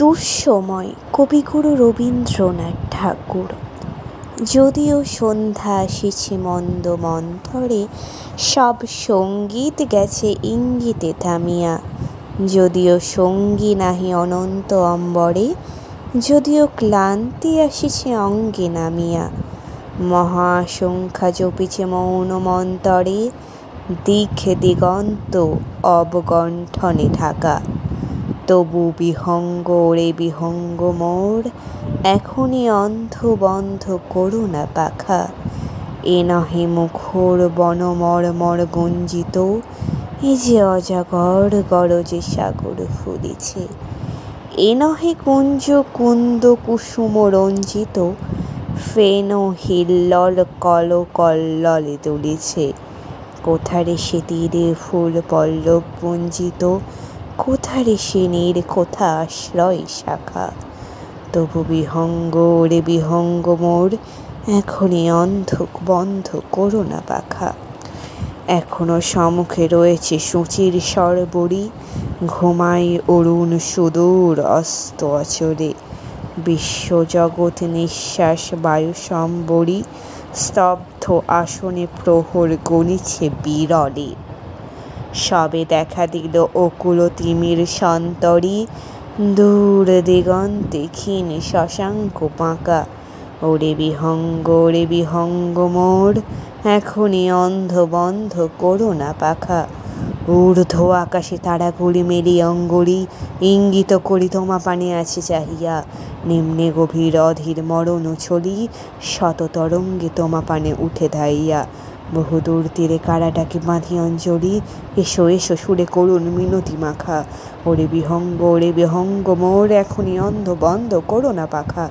দুঃসময় কবিগুরু রবীন্দ্রনাথ ঠাকুর। যদিও সন্ধ্যা আসিছে মন্দ মন্থরে, সব সঙ্গীত গেছে ইঙ্গিতে থামিয়া। যদিও সঙ্গী নাহি অনন্ত অম্বরে, যদিও ক্লান্তি আসিছে অঙ্গে নামিয়া। মহাসংখ্যা জপিছে মৌন মন্তরে, দিক দিগন্ত অবগণ্ঠনে ঢাকা। তবু বিহঙ্গ ওরে বিহঙ্গ মোর, এখনই অন্ধ বন্ধ করো না পাখা। এ নহে মুখর বন মর্মর গুঞ্জিত, এ যে অজাগর গরজে সাগর ফুলিছে। এ নহে কুঞ্জ কুন্দ কুসুম রঞ্জিত, ফেন হিল্লল কল কল্ললে দুলিছে। কোথারে সে তীরে ফুল পল্লব পুঞ্জিত, কোথারে সে নীর কোথা আশ্রয় শাখা। তবু বিহঙ্গ ওরে বিহঙ্গ মোর, এখনই অন্ধ বন্ধ করো না পাখা। এখনো সম্মুখে রয়েছে সূচির সরবরি, ঘুমাই অরুণ সুদূর অস্ত অচলে। বিশ্বজগৎ নিঃশ্বাস বায়ু সম্বরি, স্তব্ধ আসনে প্রহর গণিছে বিরলে। সবে দেখা দিল অকুল তিমির সন্তরী, দূর দিগন্তে ক্ষীণ শশাঙ্ক বাঁকা। ওরে বিহঙ্গ মোর, এখনই অন্ধ বন্ধ করো না পাখা। ঊর্ধ্ব আকাশে তারাগুলি মেলি অঙ্গরি, ইঙ্গিত করি তোমা পানে আছে চাহিয়া। নিম্নে গভীর অধীর মরণ ছলি, শত তরঙ্গে তোমা পানে উঠে ধাইয়া। বহুদূর তীরে কারা ডাকে বাঁধি অঞ্জলি, এসো এসো সুরে করুণ মিনতি মাখা। ওরে বিহঙ্গ মোর, এখনই অন্ধ বন্ধ করো না পাখা।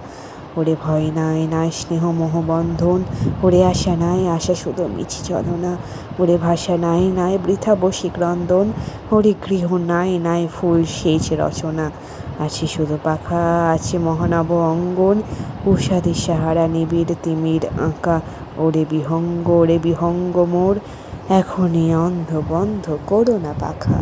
ওরে ভয় নাই নাই স্নেহ মোহ বন্ধন, ওরে আশা নাই আশা শুধু মিছি চলনা। ওরে ভাষা নাই নাই বৃথা বসি ক্রন্দন, ওরে গৃহ নাই নাই ফুল সেচ রচনা। আছে শুধু পাখা, আছে মহানব অঙ্গন, উষা দিশাহারা নিবিড় তিমির আঁকা। ওরে বিহঙ্গ মোর, এখনই অন্ধ বন্ধ করো না পাখা।